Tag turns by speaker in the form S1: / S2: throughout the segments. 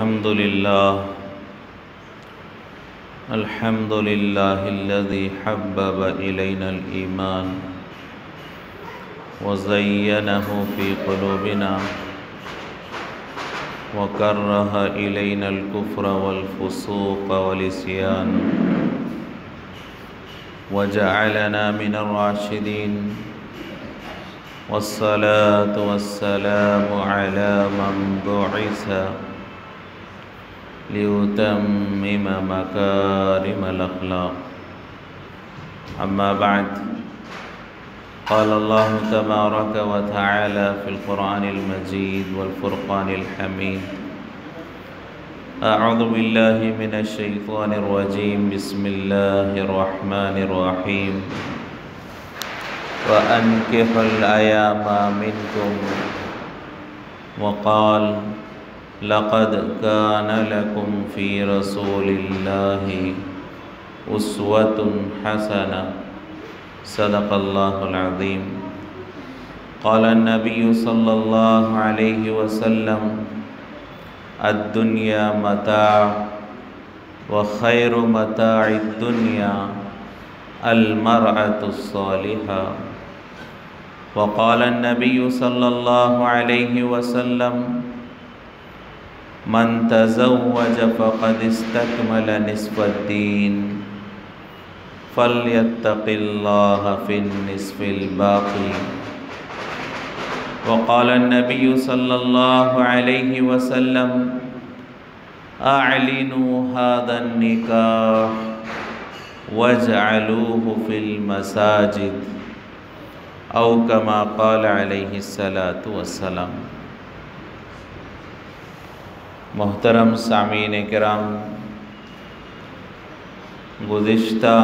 S1: الحمد لله الذي حبب إلينا الإيمان وزينه في قلوبنا وكره إلينا الكفر والفسوق والعصيان وجعلنا من الراشدين والصلاة والسلام على من بعث ليتمم مكارم الأخلاق. أما بعد، قال الله تبارك وتعالى في القرآن المجيد والفرقان الحميد: أعوذ بالله من الشيطان الرجيم، بسم الله الرحمن الرحيم. وأنكحوا الأيام منكم. وقال: لقد كان لكم في رسول الله أسوة حسنة. صدق الله العظيم. قال النبي صلى الله عليه وسلم: الدنيا متاع وخير متاع الدنيا المرأة الصالحة. وقال النبي صلى الله عليه وسلم: من تزوج فقد استكمل نصف الدين فليتق الله في النصف الباقي. وقال النبي صلى الله عليه وسلم: أعلنوا هذا النكاح واجعلوه في المساجد، أو كما قال عليه الصلاة والسلام. محترم سامعین کرام، گزشتہ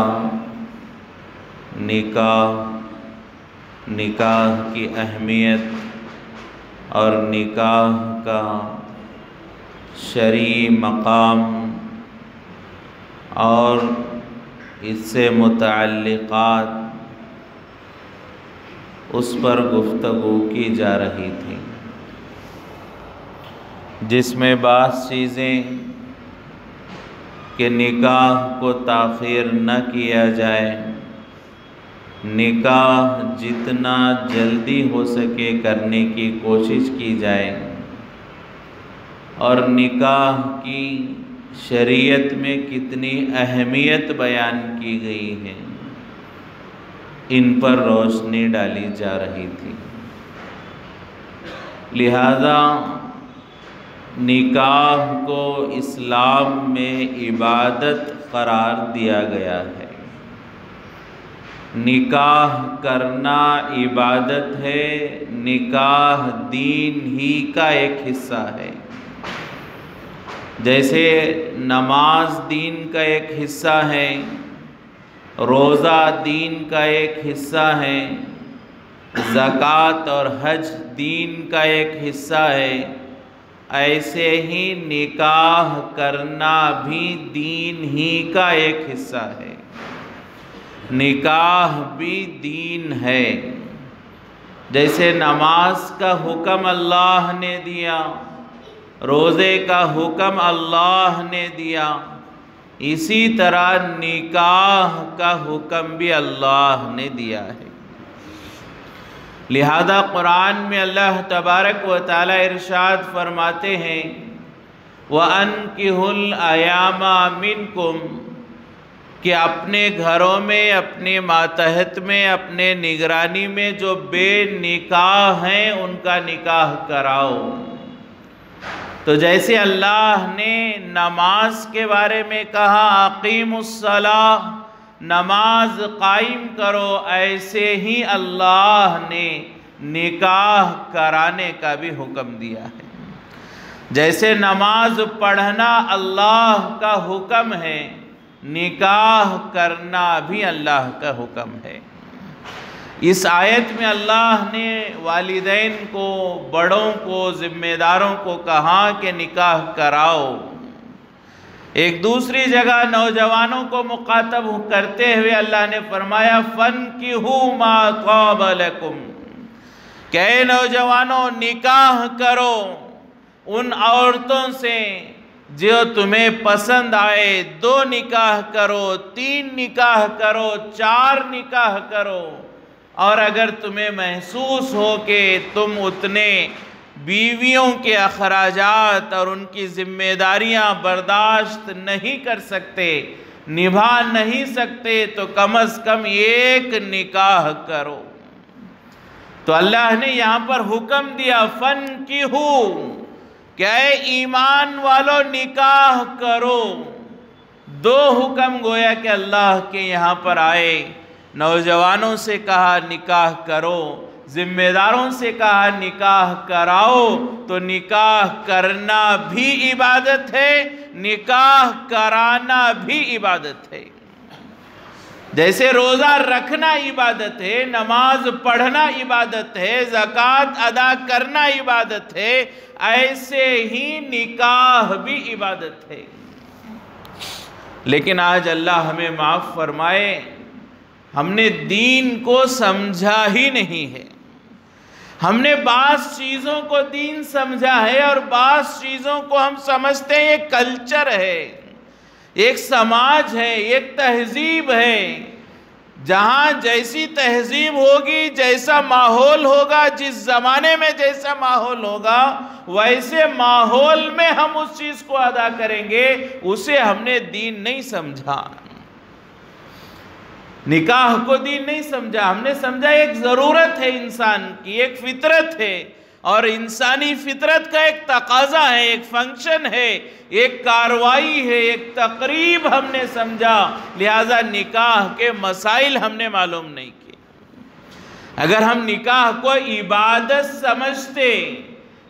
S1: نکاح کی اہمیت اور نکاح کا شرعی مقام اور اس سے متعلقات اس پر گفتگو کی جا رہی تھی، جس میں بعض چیزیں کہ نکاح کو تاخیر نہ کیا جائے، نکاح جتنا جلدی ہو سکے کرنے کی کوشش کی جائے، اور نکاح کی شریعت میں کتنی اہمیت بیان کی گئی ہے، ان پر روشنی ڈالی جا رہی تھی۔ لہذا نکاح کو اسلام میں عبادت قرار دیا گیا ہے۔ نکاح کرنا عبادت ہے، نکاح دین ہی کا ایک حصہ ہے۔ جیسے نماز دین کا ایک حصہ ہے، روزہ دین کا ایک حصہ ہے، زکوٰۃ اور حج دین کا ایک حصہ ہے، ایسے ہی نکاح کرنا بھی دین ہی کا ایک حصہ ہے۔ نکاح بھی دین ہے۔ جیسے نماز کا حکم اللہ نے دیا، روزے کا حکم اللہ نے دیا، اسی طرح نکاح کا حکم بھی اللہ نے دیا ہے۔ لہذا قرآن میں اللہ تبارک و تعالی ارشاد فرماتے ہیں: وَأَنْكِحُوا الْأَيَامَ مِنْكُمْ، کہ اپنے گھروں میں، اپنے ماتحت میں، اپنے نگرانی میں جو بے نکاح ہیں ان کا نکاح کراؤ۔ تو جیسے اللہ نے نماز کے بارے میں کہا اقیموا الصلاۃ، نماز قائم کرو، ایسے ہی اللہ نے نکاح کرانے کا بھی حکم دیا ہے۔ جیسے نماز پڑھنا اللہ کا حکم ہے، نکاح کرنا بھی اللہ کا حکم ہے۔ اس آیت میں اللہ نے والدین کو، بڑوں کو، ذمہ داروں کو کہا کہ نکاح کراؤ۔ ایک دوسری جگہ نوجوانوں کو مخاطب کرتے ہوئے اللہ نے فرمایا: فَانْكِحُوا مَا طَابَ لَكُمْ، کہ اے نوجوانوں نکاح کرو ان عورتوں سے جو تمہیں پسند آئے 2 نکاح کرو، 3 نکاح کرو، 4 نکاح کرو، اور اگر تمہیں محسوس ہو کہ تم اتنے بیویوں کے اخراجات اور ان کی ذمہ داریاں برداشت نہیں کر سکتے، نبھا نہیں سکتے، تو کم از کم 1 نکاح کرو۔ تو اللہ نے یہاں پر حکم دیا فَانْكِحُوا، کہ اے ایمان والو نکاح کرو۔ 2 حکم گویا کہ اللہ کے یہاں پر آئے، نوجوانوں سے کہا نکاح کرو، ذمہ داروں سے کہا نکاح کراؤ۔ تو نکاح کرنا بھی عبادت ہے، نکاح کرانا بھی عبادت ہے۔ جیسے روزہ رکھنا عبادت ہے، نماز پڑھنا عبادت ہے، زکوٰۃ ادا کرنا عبادت ہے، ایسے ہی نکاح بھی عبادت ہے۔ لیکن آج اللہ ہمیں معاف فرمائے، ہم نے دین کو سمجھا ہی نہیں ہے۔ ہم نے بعض چیزوں کو دین سمجھا ہے اور بعض چیزوں کو ہم سمجھتے ہیں یہ کلچر ہے، ایک سماج ہے، ایک تہذیب ہے۔ جہاں جیسی تہذیب ہوگی، جیسا ماحول ہوگا، جس زمانے میں جیسا ماحول ہوگا، ویسے ماحول میں ہم اس چیز کو ادا کریں گے، اسے ہم نے دین نہیں سمجھا۔ نکاح کو دین نہیں سمجھا، ہم نے سمجھا ایک ضرورت ہے انسان کی، ایک فطرت ہے، اور انسانی فطرت کا ایک تقاضا ہے، ایک فنکشن ہے، ایک کاروائی ہے، ایک تقریب ہم نے سمجھا، لہذا نکاح کے مسائل ہم نے معلوم نہیں کیے۔ اگر ہم نکاح کو عبادت سمجھتے،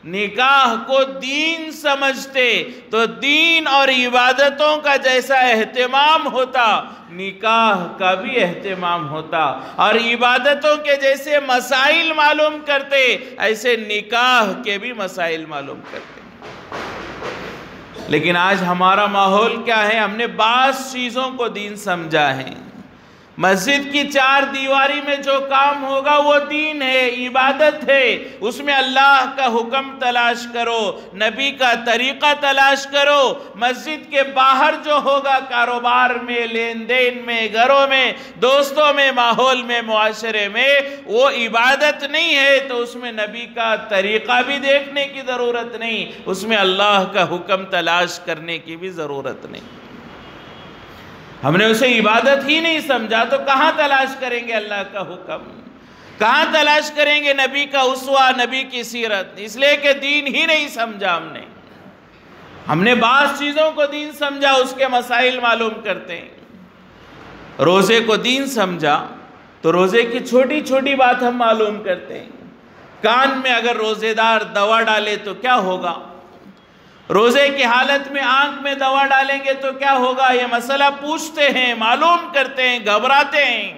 S1: نکاح کو دین سمجھتے، تو دین اور عبادتوں کا جیسا اہتمام ہوتا، نکاح کا بھی اہتمام ہوتا، اور عبادتوں کے جیسے مسائل معلوم کرتے، ایسے نکاح کے بھی مسائل معلوم کرتے۔ لیکن آج ہمارا ماحول کیا ہے؟ ہم نے بعض چیزوں کو دین سمجھا ہے۔ مسجد کی 4 دیواری میں جو کام ہوگا وہ دین ہے، عبادت ہے، اس میں اللہ کا حکم تلاش کرو، نبی کا طریقہ تلاش کرو۔ مسجد کے باہر جو ہوگا، کاروبار میں، لین دین میں، گھروں میں، دوستوں میں، ماحول میں، معاشرے میں، وہ عبادت نہیں ہے، تو اس میں نبی کا طریقہ بھی دیکھنے کی ضرورت نہیں، اس میں اللہ کا حکم تلاش کرنے کی بھی ضرورت نہیں۔ ہم نے اسے عبادت ہی نہیں سمجھا، تو کہاں تلاش کریں گے اللہ کا حکم؟ کہاں تلاش کریں گے نبی کا اسوہ، نبی کی سیرت؟ اس لیے کہ دین ہی نہیں سمجھا ہم نے بعض چیزوں کو دین سمجھا، اس کے مسائل معلوم کرتے ہیں۔ روزے کو دین سمجھا تو روزے کی چھوٹی چھوٹی بات ہم معلوم کرتے ہیں۔ کان میں اگر روزے دار دوا ڈالے تو کیا ہوگا؟ روزے کی حالت میں آنکھ میں دوا ڈالیں گے تو کیا ہوگا؟ یہ مسئلہ پوچھتے ہیں، معلوم کرتے ہیں، گھبراتے ہیں۔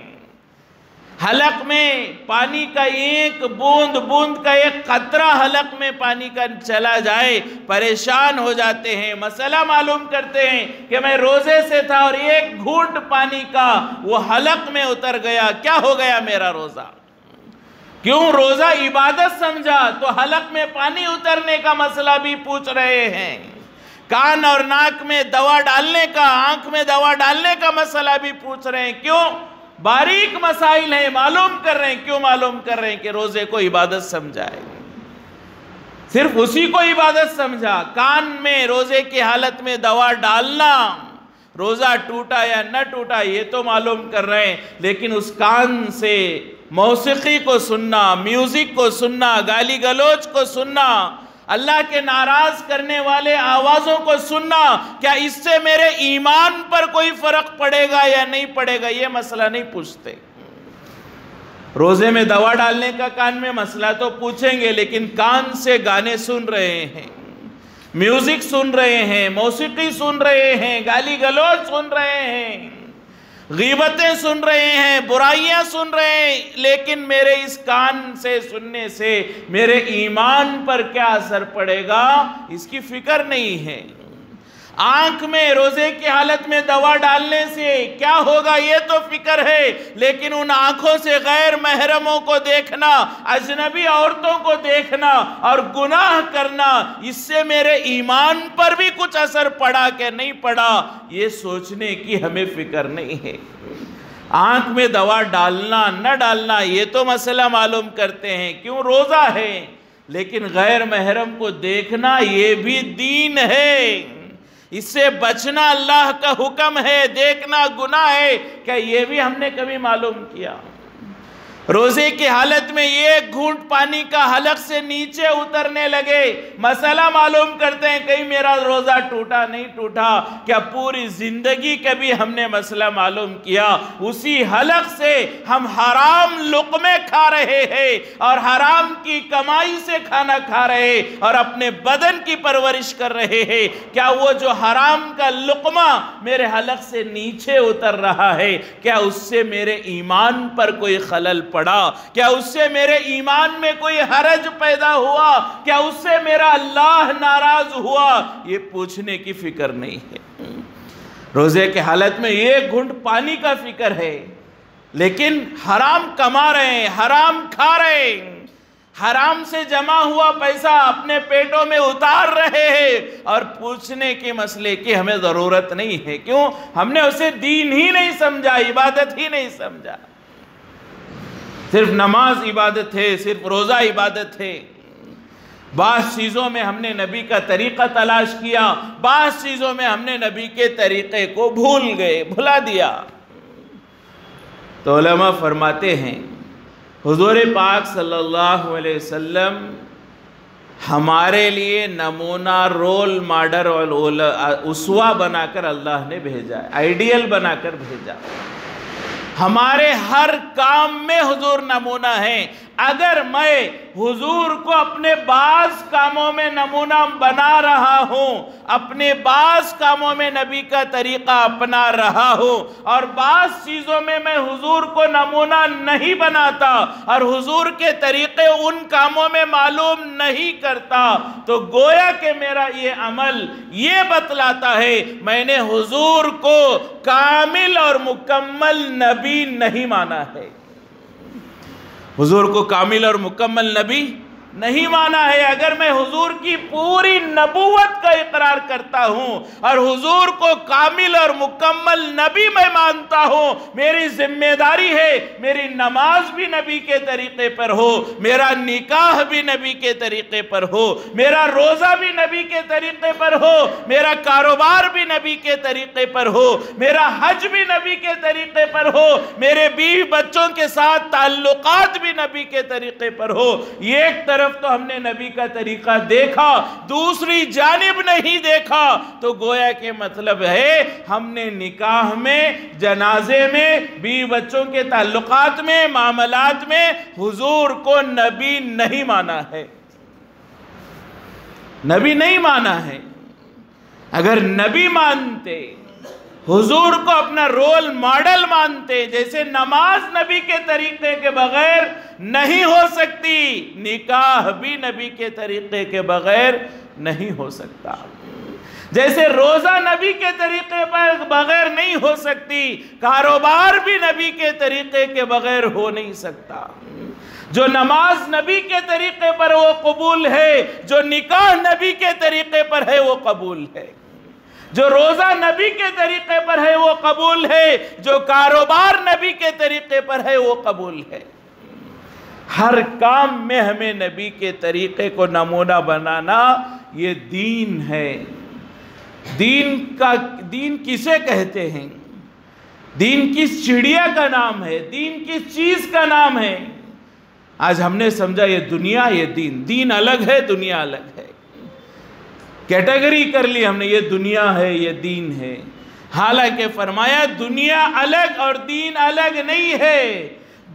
S1: حلق میں پانی کا ایک بوند کا ایک قطرہ حلق میں پانی کا چلا جائے، پریشان ہو جاتے ہیں، مسئلہ معلوم کرتے ہیں کہ میں روزے سے تھا اور ایک گھونٹ پانی کا وہ حلق میں اتر گیا، کیا ہو گیا میرا روزہ؟ کیوں؟ روزہ عبادت سمجھا تو حلق میں پانی اترنے کا مسئلہ بھی پوچھ رہے ہیں، کان اور ناک میں دوا ڈالنے کا، آنکھ میں دوا ڈالنے کا مسئلہ بھی پوچھ رہے ہیں۔ کیوں؟ باریک مسائل ہیں، معلوم کر رہے ہیں۔ کیوں معلوم کر رہے ہیں؟ کہ روزے کو عبادت سمجھا ہے، صرف اسی کو عبادت سمجھا۔ کان میں روزے کی حالت میں دوا ڈالنا، روزہ ٹوٹا یا نہ ٹوٹا یہ تو معلوم کر رہے ہیں، لیکن اس کان سے موسیقی کو سننا، میوزک کو سننا، گالی گلوچ کو سننا، اللہ کے ناراض کرنے والے آوازوں کو سننا، کیا اس سے میرے ایمان پر کوئی فرق پڑے گا یا نہیں پڑے گا؟ یہ مسئلہ نہیں پوچھتے۔ روزے میں دوا ڈالنے کا کان میں مسئلہ تو پوچھیں گے، لیکن کان سے گانے سن رہے ہیں، میوزک سن رہے ہیں، موسیقی سن رہے ہیں، گالی گلوچ سن رہے ہیں، غیبتیں سن رہے ہیں، برائیاں سن رہے ہیں، لیکن میرے اس کان سے سننے سے میرے ایمان پر کیا اثر پڑے گا، اس کی فکر نہیں ہے۔ آنکھ میں روزے کی حالت میں دوا ڈالنے سے کیا ہوگا یہ تو فکر ہے، لیکن ان آنکھوں سے غیر محرموں کو دیکھنا، اجنبی عورتوں کو دیکھنا اور گناہ کرنا، اس سے میرے ایمان پر بھی کچھ اثر پڑا کہ نہیں پڑا، یہ سوچنے کی ہمیں فکر نہیں ہے۔ آنکھ میں دوا ڈالنا نہ ڈالنا یہ تو مسئلہ معلوم کرتے ہیں، کیوں روزہ ہے، لیکن غیر محرم کو دیکھنا یہ بھی دین ہے، اس سے بچنا اللہ کا حکم ہے، دیکھنا گناہ ہے، کیا یہ بھی ہم نے کبھی معلوم کیا؟ روزے کی حالت میں ایک گھونٹ پانی کا حلق سے نیچے اترنے لگے، مسئلہ معلوم کرتے ہیں کہیں میرا روزہ ٹوٹا نہیں ٹوٹا، کیا پوری زندگی کبھی ہم نے مسئلہ معلوم کیا؟ اسی حلق سے ہم حرام لقمے کھا رہے ہیں اور حرام کی کمائی سے کھانا کھا رہے ہیں اور اپنے بدن کی پرورش کر رہے ہیں، کیا وہ جو حرام کا لقمہ میرے حلق سے نیچے اتر رہا ہے، کیا اس سے میرے ایمان پر کوئی خلل پڑا؟ کیا اس سے میرے ایمان میں کوئی حرج پیدا ہوا؟ کیا اس سے میرا اللہ ناراض ہوا؟ یہ پوچھنے کی فکر نہیں ہے۔ روزے کے حالت میں ایک گھونٹ پانی کا فکر ہے، لیکن حرام کما رہے ہیں، حرام کھا رہے ہیں، حرام سے جمع ہوا پیسہ اپنے پیٹوں میں اتار رہے ہیں، اور پوچھنے کے مسئلے کی ہمیں ضرورت نہیں ہے، کیوں؟ ہم نے اسے دین ہی نہیں سمجھا، عبادت ہی نہیں سمجھا۔ صرف نماز عبادت ہے، صرف روزہ عبادت ہے۔ بعض چیزوں میں ہم نے نبی کا طریقہ تلاش کیا، بعض چیزوں میں ہم نے نبی کے طریقے کو بھول گئے، بھلا دیا۔ تو علماء فرماتے ہیں حضور پاک صلی اللہ علیہ وسلم ہمارے لیے نمونہ، رول ماڈل اور اسوہ بنا کر اللہ نے بھیجا، آئیڈیل بنا کر بھیجا۔ ہمارے ہر کام میں حضور نمونہ ہیں۔ اگر میں حضور کو اپنے بعض کاموں میں نمونہ بنا رہا ہوں، اپنے بعض کاموں میں نبی کا طریقہ اپنا رہا ہوں، اور بعض چیزوں میں میں حضور کو نمونہ نہیں بناتا اور حضور کے طریقے ان کاموں میں معلوم نہیں کرتا، تو گویا کہ میرا یہ عمل یہ بتلاتا ہے میں نے حضور کو کامل اور مکمل نبی نہیں مانا ہے، حضور کو کامل اور مکمل نبی نہیں مانا ہے۔ اگر میں حضور کی پوری نبوت کا اقرار کرتا ہوں اور حضور کو کامل اور مکمل نبی میں مانتا ہوں، میری ذمہ داری ہے میری نماز بھی نبی کے طریقے پر ہو، میرا نکاح بھی نبی کے طریقے پر ہو، میرا روزہ بھی نبی کے طریقے پر ہو، میرا کاروبار بھی نبی کے طریقے پر ہو، میرا حج بھی نبی کے طریقے پر ہو، میرے بیوی بچوں کے ساتھ تعلقات بھی نبی کے طریقے پر ہو۔ ایک طرف تو ہم نے نبی کا طریقہ دیکھا، دوسری جانب نہیں دیکھا، تو گویا کہ مطلب ہے ہم نے نکاح میں، جنازے میں، بیوی بچوں کے تعلقات میں، معاملات میں حضور کو نبی نہیں مانا ہے، نبی نہیں مانا ہے۔ اگر نبی مانتے، حضور کو اپنا رول ماڈل مانتے، جیسے نماز نبی کے طریقے کے بغیر نہیں ہو سکتی، نکاح بھی نبی کے طریقے کے بغیر نہیں ہو سکتا، جیسے روزہ نبی کے طریقے پر بغیر نہیں ہو سکتی، کاروبار بھی نبی کے طریقے کے بغیر ہو نہیں سکتا۔ جو نماز نبی کے طریقے پر وہ قبول ہے، جو نکاح نبی کے طریقے پر ہے وہ قبول ہے، جو روزہ نبی کے طریقے پر ہے وہ قبول ہے، جو کاروبار نبی کے طریقے پر ہے وہ قبول ہے۔ ہر کام میں ہمیں نبی کے طریقے کو نمونہ بنانا یہ دین ہے۔ دین کسے کہتے ہیں؟ دین کس چڑیا کا نام ہے؟ دین کس چیز کا نام ہے؟ آج ہم نے سمجھا یہ دنیا، یہ دین الگ ہے، دنیا الگ ہے، کیٹیگری کر لی ہم نے، یہ دنیا ہے، یہ دین ہے۔ حالانکہ فرمایا دنیا الگ اور دین الگ نہیں ہے۔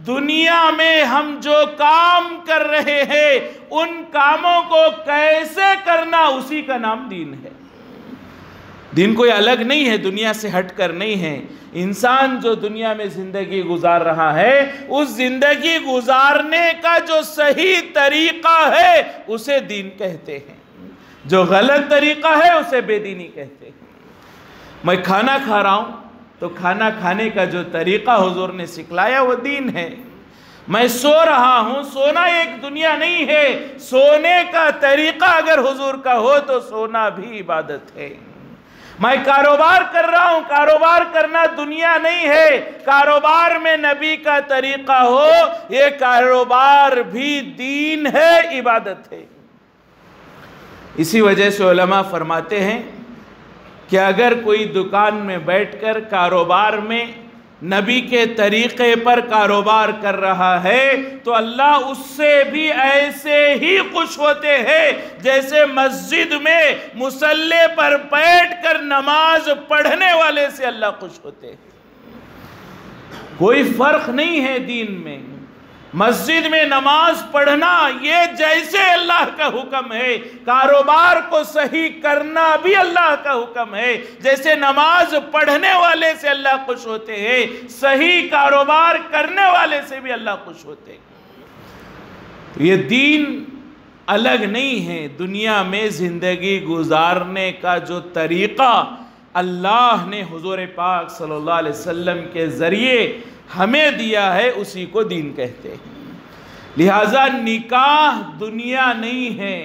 S1: دنیا میں ہم جو کام کر رہے ہیں ان کاموں کو کیسے کرنا، اسی کا نام دین ہے۔ دین کوئی الگ نہیں ہے، دنیا سے ہٹ کر نہیں ہے۔ انسان جو دنیا میں زندگی گزار رہا ہے، اس زندگی گزارنے کا جو صحیح طریقہ ہے اسے دین کہتے ہیں، جو غلط طریقہ ہے اسے بے دینی کہتے ہیں۔ میں کھانا کھا رہا ہوں تو کھانا کھانے کا جو طریقہ حضور نے سکھلایا وہ دین ہے. میں سو رہا ہوں، سونا ایک دنیا نہیں ہے، سونے کا طریقہ اگر حضور کا ہو تو سونا بھی عبادت ہے. میں کاروبار کر رہا ہوں، کاروبار کرنا دنیا نہیں ہے، کاروبار میں نبی کا طریقہ ہو، یہ کاروبار بھی دین ہے، عبادت ہے. اسی وجہ سے علماء فرماتے ہیں کہ اگر کوئی دکان میں بیٹھ کر کاروبار میں نبی کے طریقے پر کاروبار کر رہا ہے تو اللہ اس سے بھی ایسے ہی خوش ہوتے ہیں جیسے مسجد میں مصلی پر بیٹھ کر نماز پڑھنے والے سے اللہ خوش ہوتے ہیں. کوئی فرق نہیں ہے دین میں. مسجد میں نماز پڑھنا یہ جیسے اللہ کا حکم ہے، کاروبار کو صحیح کرنا بھی اللہ کا حکم ہے. جیسے نماز پڑھنے والے سے اللہ خوش ہوتے ہیں، صحیح کاروبار کرنے والے سے بھی اللہ خوش ہوتے ہیں. یہ دین الگ نہیں ہے. دنیا میں زندگی گزارنے کا جو طریقہ اللہ نے حضور پاک صلی اللہ علیہ وسلم کے ذریعے ہمیں دیا ہے اسی کو دین کہتے ہیں. لہٰذا نکاح دنیا نہیں ہے،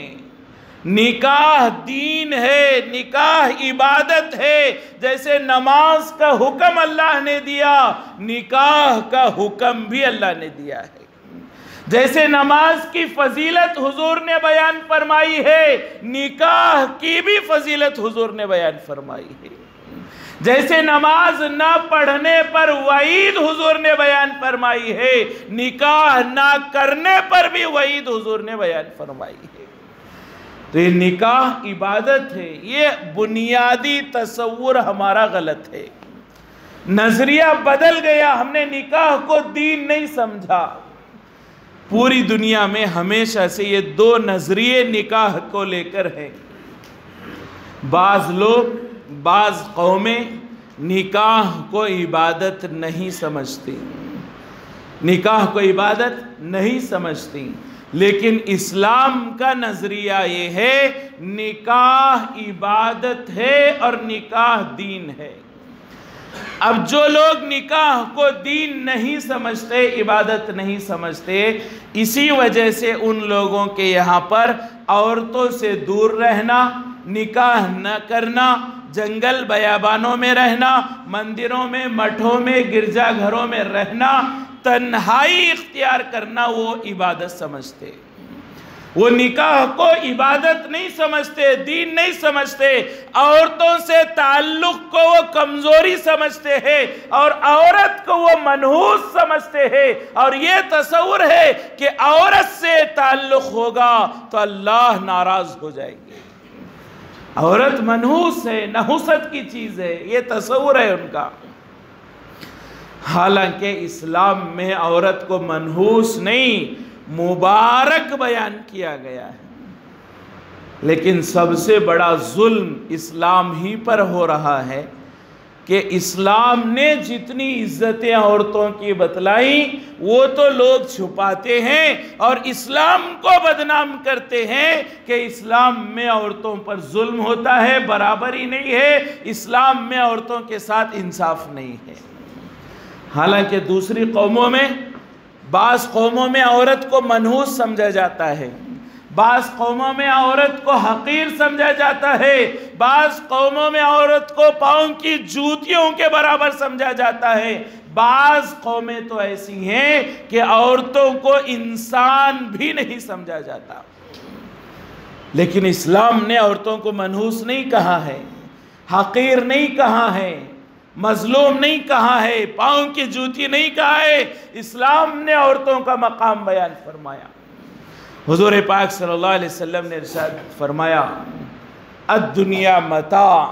S1: نکاح دین ہے، نکاح عبادت ہے. جیسے نماز کا حکم اللہ نے دیا، نکاح کا حکم بھی اللہ نے دیا ہے. جیسے نماز کی فضیلت حضور نے بیان فرمائی ہے، نکاح کی بھی فضیلت حضور نے بیان فرمائی ہے. جیسے نماز نہ پڑھنے پر وعید حضور نے بیان فرمائی ہے، نکاح نہ کرنے پر بھی وعید حضور نے بیان فرمائی ہے. تو یہ نکاح عبادت ہے. یہ بنیادی تصور ہمارا غلط ہے، نظریہ بدل گیا. ہم نے نکاح کو دین نہیں سمجھا. پوری دنیا میں ہمیشہ سے یہ دو نظریے نکاح کو لے کر ہیں. بعض لوگ، بعض قومیں نکاح کو عبادت نہیں سمجھتی، نکاح کو عبادت نہیں سمجھتی. لیکن اسلام کا نظریہ یہ ہے نکاح عبادت ہے اور نکاح دین ہے. اب جو لوگ نکاح کو دین نہیں سمجھتے، عبادت نہیں سمجھتے، اسی وجہ سے ان لوگوں کے یہاں پر عورتوں سے دور رہنا، نکاح نہ کرنا، جنگل بیابانوں میں رہنا، مندروں میں، مٹھوں میں، گرجا گھروں میں رہنا، تنہائی اختیار کرنا وہ عبادت سمجھتے. وہ نکاح کو عبادت نہیں سمجھتے، دین نہیں سمجھتے. عورتوں سے تعلق کو وہ کمزوری سمجھتے ہیں اور عورت کو وہ منحوس سمجھتے ہیں. اور یہ تصور ہے کہ عورت سے تعلق ہوگا تو اللہ ناراض ہو جائیں گے. عورت منحوس ہے، نحوست کی چیز ہے، یہ تصور ہے ان کا. حالانکہ اسلام میں عورت کو منحوس نہیں، مبارک بیان کیا گیا ہے. لیکن سب سے بڑا ظلم اسلام ہی پر ہو رہا ہے کہ اسلام نے جتنی عزتیں عورتوں کی بتلائیں وہ تو لوگ چھپاتے ہیں اور اسلام کو بدنام کرتے ہیں کہ اسلام میں عورتوں پر ظلم ہوتا ہے، برابری نہیں ہے، اسلام میں عورتوں کے ساتھ انصاف نہیں ہے. حالانکہ دوسری قوموں میں، بعض قوموں میں عورت کو منحوس سمجھا جاتا ہے، بعض قوموں میں عورت کو حقیر سمجھا جاتا ہے، بعض قوموں میں عورت کو پاؤں کی جوتیوں کے برابر سمجھا جاتا ہے. بعض قومیں تو ایسی ہیں کہ عورتوں کو انسان بھی نہیں سمجھا جاتا. لیکن اسلام نے عورتوں کو منحوس نہیں کہا ہے، حقیر نہیں کہا ہے، مظلوم نہیں کہا ہے، پاؤں کی جوتی نہیں کہا ہے. اسلام نے عورتوں کا مقام بیان فرمایا. حضور پاک صلی اللہ علیہ وسلم نے ارشاد فرمایا الدنیا متاع،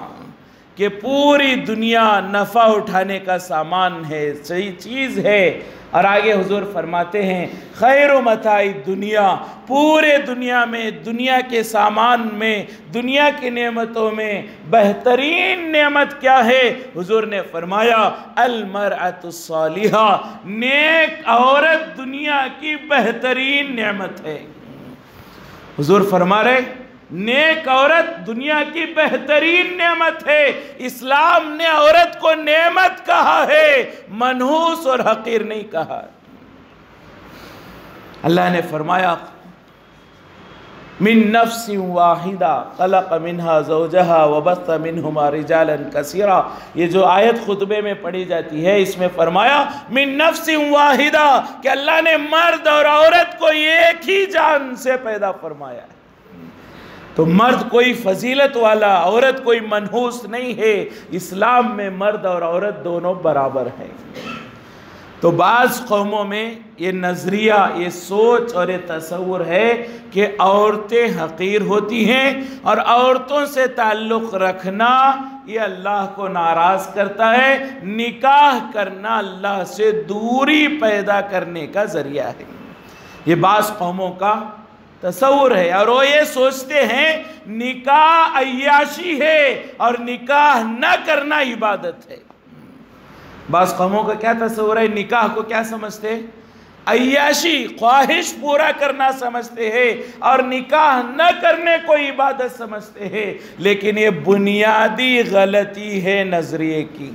S1: کہ پوری دنیا نفع اٹھانے کا سامان ہے، صحیح چیز ہے. اور آگے حضور فرماتے ہیں خیر متاع الدنیا، پورے دنیا میں، دنیا کے سامان میں، دنیا کی نعمتوں میں بہترین نعمت کیا ہے؟ حضور نے فرمایا المرأة الصالحہ، نیک عورت دنیا کی بہترین نعمت ہے. حضور فرما رہے نیک عورت دنیا کی بہترین نعمت ہے. اسلام نے عورت کو نعمت کہا ہے، منحوس اور حقیر نہیں کہا. اللہ نے فرمایا من نفس واحدہ خلق منہا زوجہا وبث منہما رجالا کثیرا. یہ جو آیت خطبے میں پڑھی جاتی ہے اس میں فرمایا من نفس واحدہ کہ اللہ نے مرد اور عورت کو ایک ہی جان سے پیدا فرمایا ہے. تو مرد کوئی فضیلت والا، عورت کوئی منحوس نہیں ہے. اسلام میں مرد اور عورت دونوں برابر ہیں. تو بعض قوموں میں یہ نظریہ، یہ سوچ اور یہ تصور ہے کہ عورتیں حقیر ہوتی ہیں اور عورتوں سے تعلق رکھنا یہ اللہ کو ناراض کرتا ہے، نکاح کرنا اللہ سے دوری پیدا کرنے کا ذریعہ ہے. یہ بعض قوموں کا تصور ہے اور وہ یہ سوچتے ہیں نکاح عیاشی ہے اور نکاح نہ کرنا عبادت ہے. بعض قوموں کا کیا تصور ہے؟ نکاح کو کیا سمجھتے ہیں؟ عیاشی، خواہش پورا کرنا سمجھتے ہیں اور نکاح نہ کرنے کو عبادت سمجھتے ہیں. لیکن یہ بنیادی غلطی ہے نظریے کی.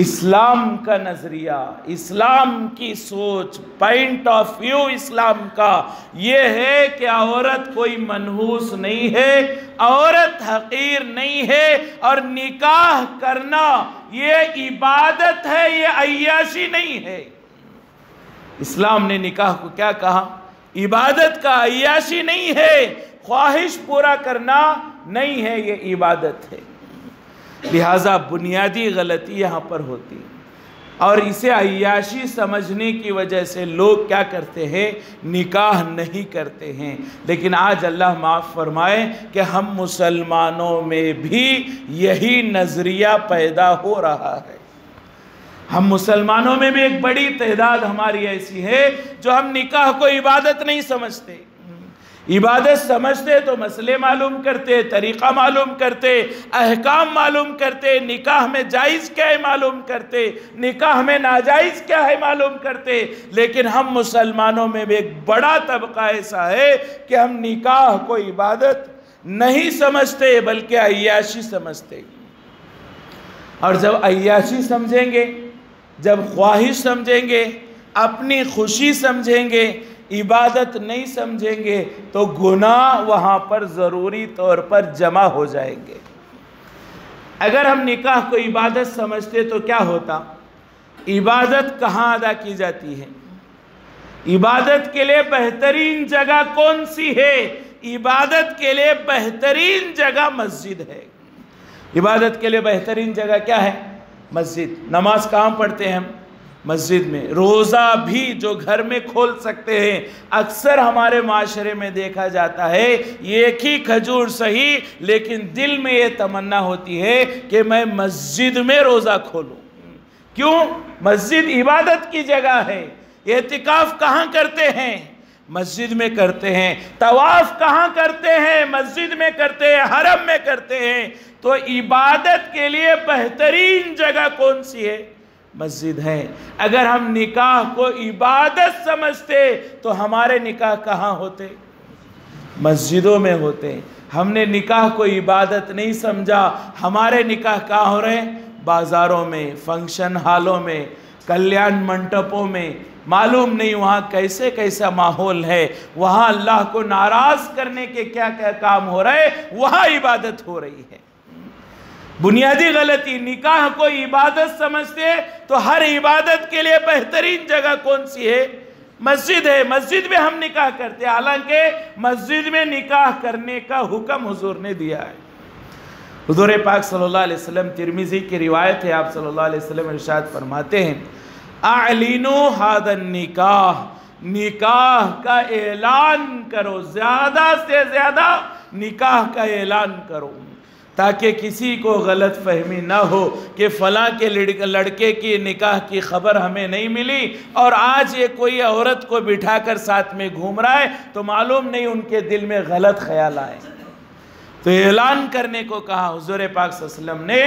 S1: اسلام کا نظریہ، اسلام کی سوچ، پوائنٹ آف ویو اسلام کا یہ ہے کہ عورت کوئی منحوس نہیں ہے، عورت حقیر نہیں ہے اور نکاح کرنا یہ عبادت ہے، یہ عیاشی نہیں ہے. اسلام نے نکاح کو کیا کہا؟ عبادت کا، عیاشی نہیں ہے، خواہش پورا کرنا نہیں ہے، یہ عبادت ہے. لہٰذا بنیادی غلطی یہاں پر ہوتی اور اسے عیاشی سمجھنے کی وجہ سے لوگ کیا کرتے ہیں؟ نکاح نہیں کرتے ہیں. لیکن آج اللہ معاف فرمائے کہ ہم مسلمانوں میں بھی یہی نظریہ پیدا ہو رہا ہے. ہم مسلمانوں میں بھی ایک بڑی تعداد ہماری ایسی ہے جو ہم نکاح کو عبادت نہیں سمجھتے. عبادت سمجھتے تو مسئلے معلوم کرتے، طریقہ معلوم کرتے، احکام معلوم کرتے، نکاح میں جائز کیا ہے معلوم کرتے، نکاح میں ناجائز کیا ہے معلوم کرتے. لیکن ہم مسلمانوں میں بھی ایک بڑا طبقہ ایسا ہے کہ ہم نکاح کو عبادت نہیں سمجھتے بلکہ عیاشی سمجھتے. اور جب عیاشی سمجھیں گے، جب خواہش سمجھیں گے، اپنی خوشی سمجھیں گے، عبادت نہیں سمجھیں گے تو گناہ وہاں پر ضروری طور پر جمع ہو جائیں گے. اگر ہم نکاح کو عبادت سمجھتے تو کیا ہوتا؟ عبادت کہاں ادا کی جاتی ہے؟ عبادت کے لیے بہترین جگہ کون سی ہے؟ عبادت کے لیے بہترین جگہ مسجد ہے. عبادت کے لیے بہترین جگہ کیا ہے؟ مسجد. نماز کہاں پڑھتے ہیں ہم؟ مسجد میں. روزہ بھی جو گھر میں کھول سکتے ہیں. اکثر ہمارے معاشرے میں دیکھا جاتا ہے ایک ہی کھجور صحیح لیکن دل میں یہ تمنا ہوتی ہے کہ میں مسجد میں روزہ کھولوں. کیوں؟ مسجد عبادت کی جگہ ہے. اعتکاف کہاں کرتے ہیں؟ مسجد میں کرتے ہیں. طواف کہاں کرتے ہیں؟ مسجد میں کرتے ہیں، حرم میں کرتے ہیں. تو عبادت کے لیے بہترین جگہ کون سی ہے؟ مسجد ہے. اگر ہم نکاح کو عبادت سمجھتے تو ہمارے نکاح کہاں ہوتے؟ مسجدوں میں ہوتے. ہم نے نکاح کو عبادت نہیں سمجھا، ہمارے نکاح کہاں ہو رہے ہیں؟ بازاروں میں، فنکشن ہالوں میں، کلیان منٹپوں میں. معلوم نہیں وہاں کیسے کیسا ماحول ہے، وہاں اللہ کو ناراض کرنے کے کیا کیا کام ہو رہے، وہاں عبادت ہو رہی ہے. بنیادی غلطی. نکاح کو عبادت سمجھتے تو ہر عبادت کے لیے بہترین جگہ کون سی ہے؟ مسجد ہے. مسجد میں ہم نکاح کرتے ہیں، حالانکہ مسجد میں نکاح کرنے کا حکم حضور نے دیا ہے. حضور پاک صلی اللہ علیہ وسلم، ترمذی کی روایت ہے، آپ صلی اللہ علیہ وسلم ارشاد فرماتے ہیں اعلنوا ھذا النکاح، نکاح کا اعلان کرو، زیادہ سے زیادہ نکاح کا اعلان کرو تاکہ کسی کو غلط فہمی نہ ہو کہ فلاں کے لڑکے کی نکاح کی خبر ہمیں نہیں ملی اور آج یہ کوئی عورت کو بٹھا کر ساتھ میں گھوم رہا ہے تو معلوم نہیں ان کے دل میں غلط خیال آئے. تو اعلان کرنے کو کہا حضور پاک صلی اللہ علیہ وسلم نے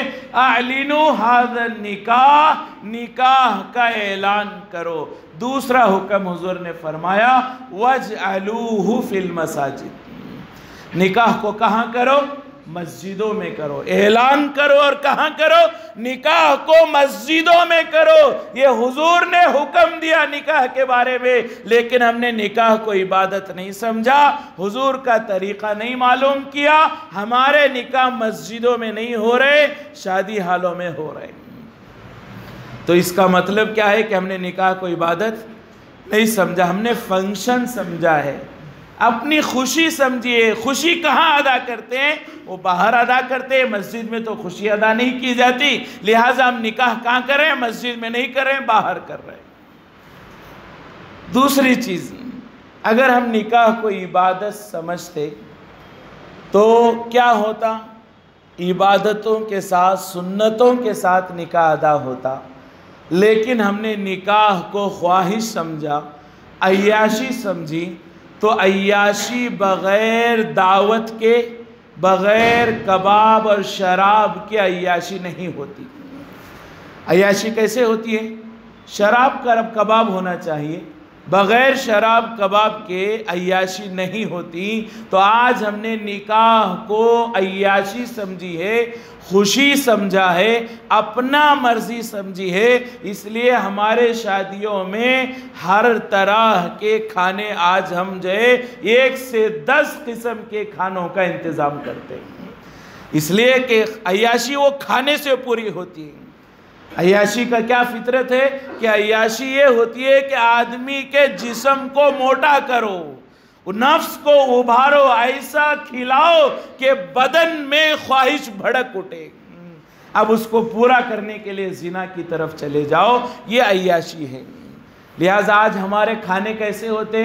S1: اعلنوا ھذا النکاح، نکاح کا اعلان کرو. دوسرا حکم حضور نے فرمایا وَاجْعَلُوهُ فِي الْمَسَاجِدِ، نکاح کو کہاں کرو؟ مسجدوں میں کرو۔ اعلان کرو اور کہاں کرو؟ نکاح کو مسجدوں میں کرو۔ یہ حضور نے حکم دیا نکاح کے بارے میں، لیکن ہم نے نکاح کو عبادت نہیں سمجھا، حضور کا طریقہ نہیں معلوم کیا، ہمارے نکاح مسجدوں میں نہیں ہو رہے، شادی حالوں میں ہو رہے۔ تو اس کا مطلب کیا ہے کہ ہم نے نکاح کو عبادت نہیں سمجھا، ہم نے فنکشن سمجھا ہے۔ اپنی خوشی سمجھیے، خوشی کہاں ادا کرتے ہیں؟ وہ باہر ادا کرتے ہیں، مسجد میں تو خوشی ادا نہیں کی جاتی، لہٰذا ہم نکاح کہاں کر رہے ہیں؟ مسجد میں نہیں کر رہے ہیں، باہر کر رہے ہیں۔ دوسری چیز، اگر ہم نکاح کو عبادت سمجھتے تو کیا ہوتا؟ عبادتوں کے ساتھ، سنتوں کے ساتھ نکاح ادا ہوتا، لیکن ہم نے نکاح کو خواہش سمجھا، عیاشی سمجھی، تو عیاشی بغیر دعوت کے، بغیر کباب اور شراب کے عیاشی نہیں ہوتی۔ عیاشی کیسے ہوتی ہے؟ شراب کا کباب ہونا چاہیے، بغیر شراب کباب کے عیاشی نہیں ہوتی۔ تو آج ہم نے نکاح کو عیاشی سمجھی ہے، خوشی سمجھا ہے، اپنا مرضی سمجھی ہے، اس لیے ہمارے شادیوں میں ہر طرح کے کھانے آج ہم جو ہے 1 سے 10 قسم کے کھانوں کا انتظام کرتے ہیں، اس لیے کہ عیاشی وہ کھانے سے پوری ہوتی ہے۔ عیاشی کا کیا فطرت ہے کہ عیاشی یہ ہوتی ہے کہ آدمی کے جسم کو موٹا کرو، نفس کو ابھارو، ایسا کھلاؤ کہ بدن میں خواہش بھڑک اٹھے، اب اس کو پورا کرنے کے لیے زنا کی طرف چلے جاؤ، یہ عیاشی ہے۔ لہٰذا آج ہمارے کھانے کیسے ہوتے؟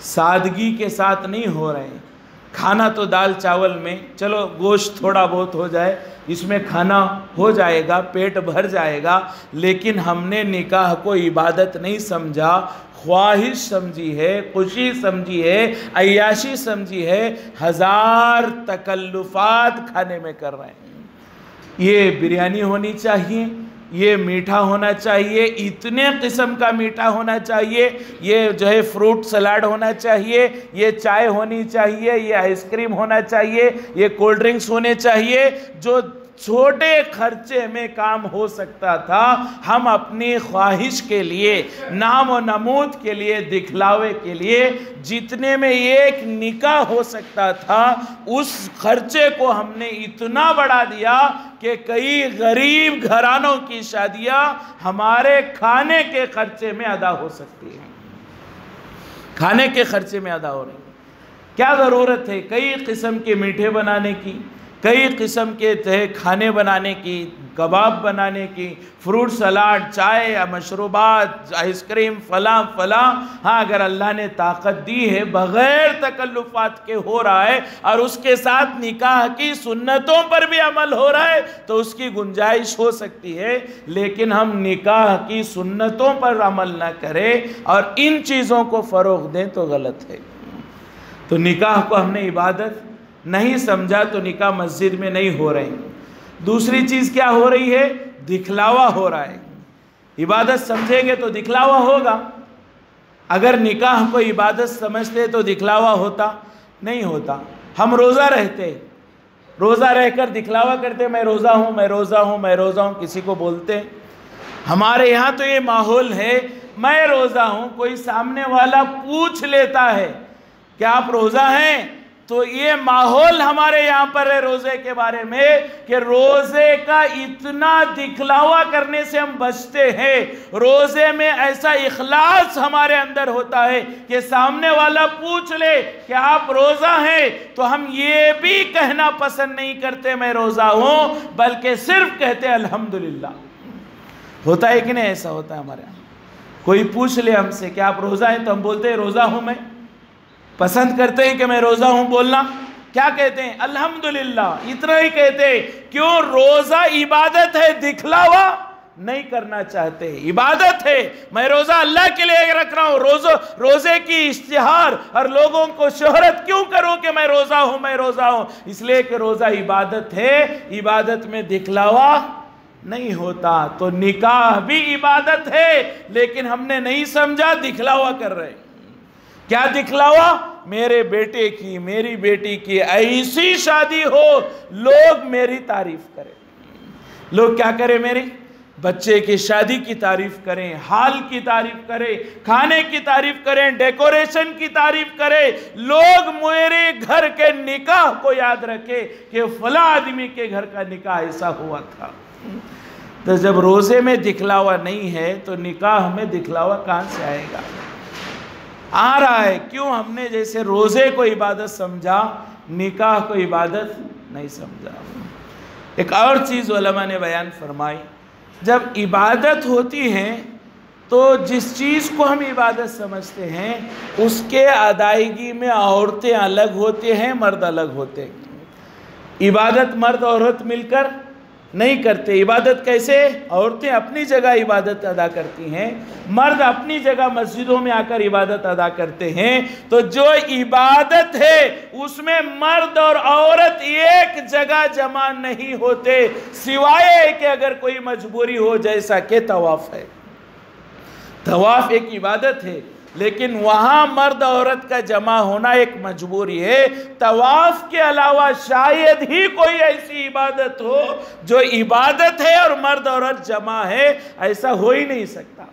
S1: سادگی کے ساتھ نہیں ہو رہے ہیں۔ کھانا تو دال چاول میں، چلو گوشت تھوڑا بہت ہو جائے، اس میں کھانا ہو جائے گا، پیٹ بھر جائے گا، لیکن ہم نے نکاح کو عبادت نہیں سمجھا، خواہش سمجھی ہے، خوشی سمجھی ہے، عیاشی سمجھی ہے، 1000 تکلفات کھانے میں کر رہے ہیں۔ یہ بریانی ہونی چاہیے، یہ میٹھا ہونا چاہیے، اتنے قسم کا میٹھا ہونا چاہیے، یہ جو ہے فروٹ سلاڈ ہونا چاہیے، یہ چائے ہونی چاہیے، یہ آئس کریم ہونا چاہیے، یہ کولڈ ڈرنکس ہونے چاہیے، جو چھوٹے خرچے میں کام ہو سکتا تھا، ہم اپنی خواہش کے لیے، نام و نمود کے لیے، دکھلاوے کے لیے، جتنے میں ایک نکاح ہو سکتا تھا اس خرچے کو ہم نے اتنا بڑھا دیا کہ کئی غریب گھرانوں کی شادیاں ہمارے کھانے کے خرچے میں ادا ہو سکتی ہیں، کھانے کے خرچے میں ادا ہو رہی ہیں۔ کیا ضرورت ہے کئی قسم کے میٹھے بنانے کی، کئی قسم کے کھانے بنانے کی، کباب بنانے کی، فروٹ سلاڈ، چائے، مشروبات، آئس کریم، فلاں فلاں۔ ہاں اگر اللہ نے طاقت دی ہے، بغیر تکلفات کے ہو رہا ہے، اور اس کے ساتھ نکاح کی سنتوں پر بھی عمل ہو رہا ہے، تو اس کی گنجائش ہو سکتی ہے، لیکن ہم نکاح کی سنتوں پر عمل نہ کریں اور ان چیزوں کو فروغ دیں تو غلط ہے۔ تو نکاح کو ہم نے عبادت نہیں سمجھا تو نکاح مسجد میں نہیں ہو رہے ہیں۔ دوسری چیز کیا ہو رہی ہے؟ دکھلاوا ہو رہا ہے۔ عبادت سمجھیں گے تو دکھلاوا ہوگا، اگر نکاح کو عبادت سمجھتے تو دکھلاوا ہوتا نہیں ہوتا۔ ہم روزہ رہتے، روزہ رہ کر دکھلاوا کرتے، میں روزہ ہوں، میں روزہ ہوں، میں روزہ ہوں، کسی کو بولتے۔ ہمارے یہاں تو یہ ماحول ہے، میں روزہ ہوں، کوئی سامنے والا پوچھ لیتا ہے کہ آپ روزہ ہیں، تو یہ ماحول ہمارے یہاں پر ہے روزے کے بارے میں کہ روزے کا اتنا دکھلاوا کرنے سے ہم بچتے ہیں۔ روزے میں ایسا اخلاص ہمارے اندر ہوتا ہے کہ سامنے والا پوچھ لے کہ آپ روزہ ہیں تو ہم یہ بھی کہنا پسند نہیں کرتے میں روزہ ہوں، بلکہ صرف کہتے الحمدللہ۔ ہوتا ہے کہ نہیں؟ ایسا ہوتا ہے ہمارے یہاں۔ کوئی پوچھ لے ہم سے کہ آپ روزہ ہیں تو ہم بولتے ہیں روزہ ہوں میں، پسند کرتے ہیں کہ میں روزہ ہوں بولنا۔ کیا کہتے ہیں؟ الحمدللہ، اتنا ہی کہتے ہیں۔ کیوں؟ روزہ عبادت ہے، دکھلاوا نہیں کرنا چاہتے، عبادت ہے۔ میں روزہ اللہ کے لیے رکھ رہا ہوں، روزے کی اشتہار اور لوگوں کو شہرت کیوں کروں کہ میں روزہ ہوں، میں روزہ ہوں؟ اس لیے کہ روزہ عبادت ہے، عبادت میں دکھلاوا نہیں ہوتا۔ تو نکاح بھی عبادت ہے، لیکن ہم نے نہیں سمجھا، دکھلاوا کر رہے ہیں۔ کیا دکھلاوا؟ میرے بیٹے کی میری بیٹی کی ایسی شادی ہو لوگ میری تعریف کریں. لوگ کیا کریں؟ میرے بچے کی شادی کی تعریف کریں، حال کی تعریف کریں، کھانے کی تعریف کریں، ڈیکوریشن کی تعریف کریں. لوگ میرے گھر کے نکاح کو یاد رکھے کہ فلاں آدمی کے گھر کا نکاح ایسا ہوا تھا. تو جب روزے میں دکھلاوا نہیں ہے تو نکاح میں دکھلاوا کہاں سے آئے گا؟ آ رہا ہے. کیوں؟ ہم نے جیسے روزے کو عبادت سمجھا، نکاح کو عبادت نہیں سمجھا. ایک اور چیز علماء نے بیان فرمائی، جب عبادت ہوتی ہے تو جس چیز کو ہم عبادت سمجھتے ہیں اس کے ادائیگی میں عورتیں الگ ہوتے ہیں، مرد الگ ہوتے ہیں. عبادت مرد عورت مل کر نہیں کرتے. عبادت کیسے؟ عورتیں اپنی جگہ عبادت ادا کرتی ہیں، مرد اپنی جگہ مسجدوں میں آ کر عبادت ادا کرتے ہیں. تو جو عبادت ہے اس میں مرد اور عورت ایک جگہ جمع نہیں ہوتے، سوائے کہ اگر کوئی مجبوری ہو، جیسا کہ طواف ہے. طواف ایک عبادت ہے لیکن وہاں مرد عورت کا جمع ہونا ایک مجبوری ہے. طواف کے علاوہ شاید ہی کوئی ایسی عبادت ہو جو عبادت ہے اور مرد عورت جمع ہے، ایسا ہو ہی نہیں سکتا.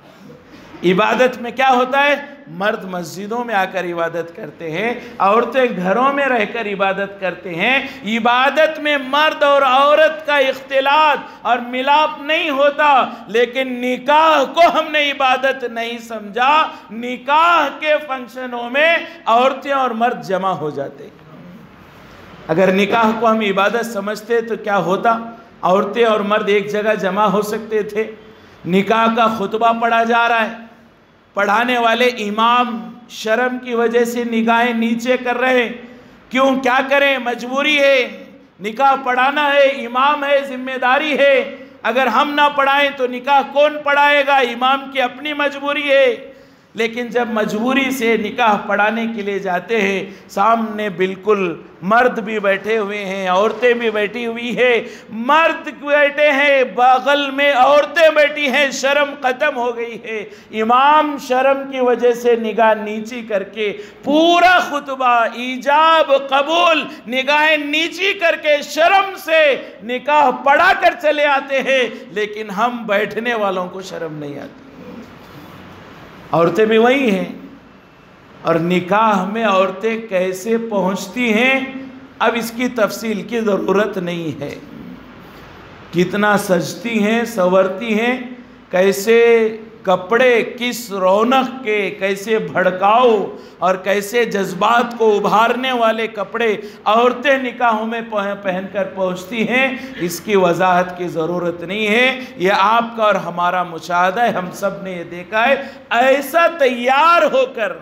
S1: عبادت میں کیا ہوتا ہے؟ مرد مسجدوں میں آ کر عبادت کرتے ہیں، عورتیں گھروں میں رہ کر عبادت کرتے ہیں. عبادت میں مرد اور عورت کا اختلاط اور ملاپ نہیں ہوتا. لیکن نکاح کو ہم نے عبادت نہیں سمجھا. نکاح کے فنکشنوں میں عورتیں اور مرد جمع ہو جاتے. اگر نکاح کو ہم عبادت سمجھتے تو کیا ہوتا؟ عورتیں اور مرد ایک جگہ جمع ہو سکتے تھے. نکاح کا خطبہ پڑھا جا رہا ہے، پڑھانے والے امام شرم کی وجہ سے نگاہیں نیچے کر رہے ہیں. کیوں؟ کیا کریں؟ مجبوری ہے، نکاح پڑھانا ہے، امام ہے، ذمہ داری ہے. اگر ہم نہ پڑھائیں تو نکاح کون پڑھائے گا؟ امام کی اپنی مجبوری ہے. لیکن جب مجبوری سے نکاح پڑھانے کے لیے جاتے ہیں، سامنے بالکل مرد بھی بیٹھے ہوئے ہیں، عورتیں بھی بیٹھی ہوئی ہیں. مرد بیٹھے ہیں، بغل میں عورتیں بیٹھی ہیں، شرم ختم ہو گئی ہے. امام شرم کی وجہ سے نگاہ نیچی کر کے پورا خطبہ ایجاب قبول نگاہیں نیچی کر کے شرم سے نکاح پڑھا کر چلے آتے ہیں. لیکن ہم بیٹھنے والوں کو شرم نہیں آتی. عورتیں بھی وہی ہیں. اور نکاح میں عورتیں کیسے پہنچتی ہیں اب اس کی تفصیل کی ضرورت نہیں ہے. کتنا سجتی ہیں، سنورتی ہیں، کیسے کپڑے کس رونق کے، کیسے بھڑکاؤ اور کیسے جذبات کو ابھارنے والے کپڑے عورتیں نکاحوں میں پہن کر پہنچتی ہیں، اس کی وضاحت کی ضرورت نہیں ہے. یہ آپ کا اور ہمارا مشاہدہ ہے، ہم سب نے یہ دیکھا ہے. ایسا تیار ہو کر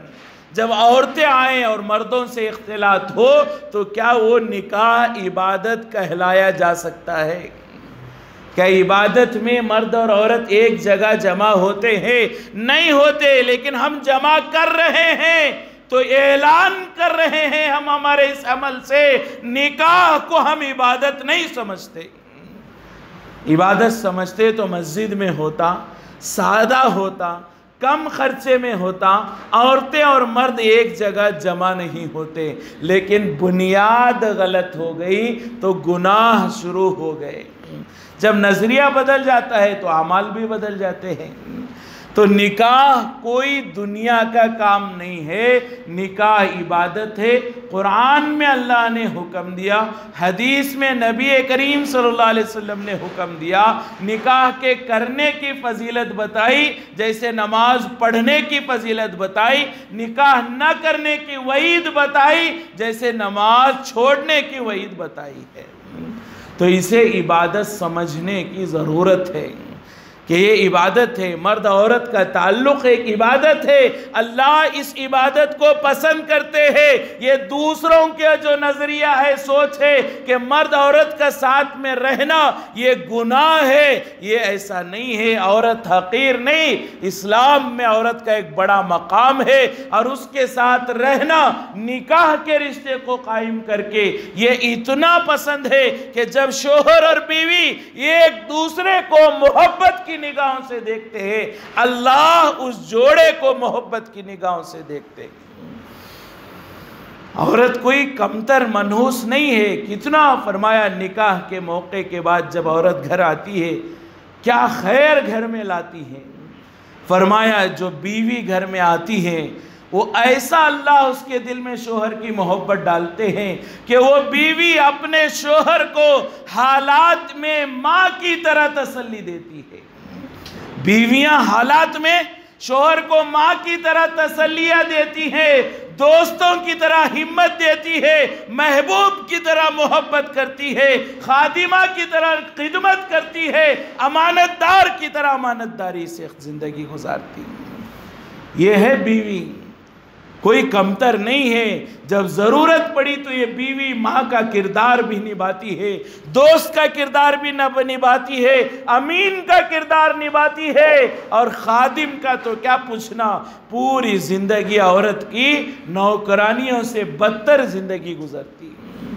S1: جب عورتیں آئیں اور مردوں سے اختلاط ہو تو کیا وہ نکاح عبادت کہلایا جا سکتا ہے؟ کیا عبادت میں مرد اور عورت ایک جگہ جمع ہوتے ہیں؟ نہیں ہوتے. لیکن ہم جمع کر رہے ہیں تو اعلان کر رہے ہیں ہم ہمارے اس عمل سے نکاح کو ہم عبادت نہیں سمجھتے. عبادت سمجھتے تو مسجد میں ہوتا، سادہ ہوتا، کم خرچے میں ہوتا، عورتیں اور مرد ایک جگہ جمع نہیں ہوتے. لیکن بنیاد غلط ہو گئی تو گناہ شروع ہو گئے. جب نظریہ بدل جاتا ہے تو اعمال بھی بدل جاتے ہیں. تو نکاح کوئی دنیا کا کام نہیں ہے، نکاح عبادت ہے. قرآن میں اللہ نے حکم دیا، حدیث میں نبی کریم صلی اللہ علیہ وسلم نے حکم دیا. نکاح کے کرنے کی فضیلت بتائی، جیسے نماز پڑھنے کی فضیلت بتائی. نکاح نہ کرنے کی وعید بتائی، جیسے نماز چھوڑنے کی وعید بتائی ہے. تو اسے عبادت سمجھنے کی ضرورت ہے کہ یہ عبادت ہے. مرد عورت کا تعلق ایک عبادت ہے. اللہ اس عبادت کو پسند کرتے ہیں. یہ دوسروں کے جو نظریہ ہے، سوچ ہے کہ مرد عورت کا ساتھ میں رہنا یہ گناہ ہے، یہ ایسا نہیں ہے. عورت حقیر نہیں، اسلام میں عورت کا ایک بڑا مقام ہے اور اس کے ساتھ رہنا نکاح کے رشتے کو قائم کر کے یہ اتنا پسند ہے کہ جب شوہر اور بیوی ایک دوسرے کو محبت کی نگاہوں سے دیکھتے ہیں، اللہ اس جوڑے کو محبت کی نگاہوں سے دیکھتے ہیں.
S2: عورت کوئی کمتر منحوس نہیں ہے. کتنا فرمایا نکاح کے موقع کے بعد جب عورت گھر آتی ہے کیا خیر گھر میں لاتی ہے. فرمایا جو بیوی گھر میں آتی ہے وہ ایسا اللہ اس کے دل میں شوہر کی محبت ڈالتے ہیں کہ وہ بیوی اپنے شوہر کو حالات میں ماں کی طرح تسلی دیتی ہے. بیویاں حالات میں شوہر کو ماں کی طرح تسلیاں دیتی ہیں، دوستوں کی طرح ہمت دیتی ہے، محبوب کی طرح محبت کرتی ہے، خادمہ کی طرح خدمت کرتی ہے، امانت دار کی طرح امانت داری سے زندگی گزارتی ہے. یہ ہے بیوی، کوئی کمتر نہیں ہے. جب ضرورت پڑی تو یہ بیوی ماں کا کردار بھی نبھاتی ہے، دوست کا کردار بھی نبھاتی ہے، امین کا کردار نبھاتی ہے، اور خادم کا تو کیا پوچھنا، پوری زندگی عورت کی نوکرانیوں سے بدتر زندگی گزرتی ہے.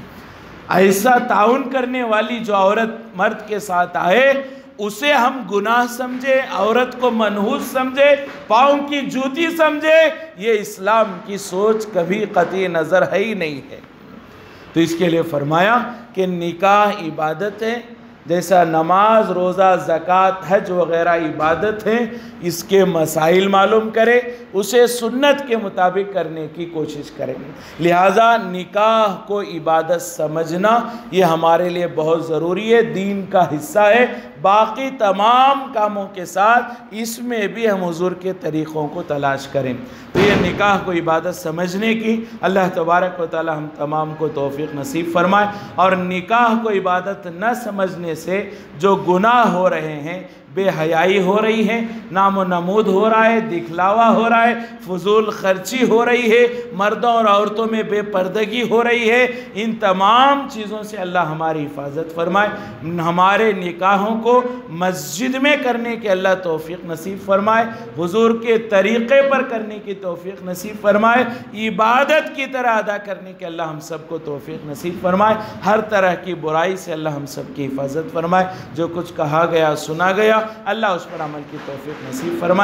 S2: ایسا تعاون کرنے والی جو عورت مرد کے ساتھ آئے اسے ہم گناہ سمجھے، عورت کو منحوس سمجھے، پاؤں کی جوتی سمجھے، یہ اسلام کی سوچ کبھی قطعی نظر ہے ہی نہیں ہے. تو اس کے لیے فرمایا کہ نکاح عبادت ہے، جیسا نماز، روزہ، زکوٰۃ، حج وغیرہ عبادت ہیں. اس کے مسائل معلوم کرے، اسے سنت کے مطابق کرنے کی کوشش کریں. لہٰذا نکاح کو عبادت سمجھنا یہ ہمارے لیے بہت ضروری ہے، دین کا حصہ ہے. باقی تمام کاموں کے ساتھ اس میں بھی ہم حضور کے طریقوں کو تلاش کریں. تو یہ نکاح کو عبادت سمجھنے کی اللہ تبارک و تعالی ہم تمام کو توفیق نصیب فرمائے. اور نکاح کو عبادت نہ سمجھنے سے جو گناہ ہو رہے ہیں، بے حیائی ہو رہی ہے، نام و نمود ہو رہا ہے، دکھلاوا ہو رہا ہے، فضول خرچی ہو رہی ہے، مردوں اور عورتوں میں بے پردگی ہو رہی ہے، ان تمام چیزوں سے اللہ ہماری حفاظت فرمائے. ہمارے نکاحوں کو مسجد میں کرنے کے اللہ توفیق نصیب فرمائے، حضور کے طریقے پر کرنے کی توفیق نصیب فرمائے، عبادت کی طرح ادا کرنے کے اللہ ہم سب کو توفیق نصیب فرمائے. ہر طرح کی برائی سے اللہ ہم سب کی حفاظت فرمائے. جو کچھ کہا گیا سنا گیا اللہ اس پر عمل کی توفیق نصیب فرمائے.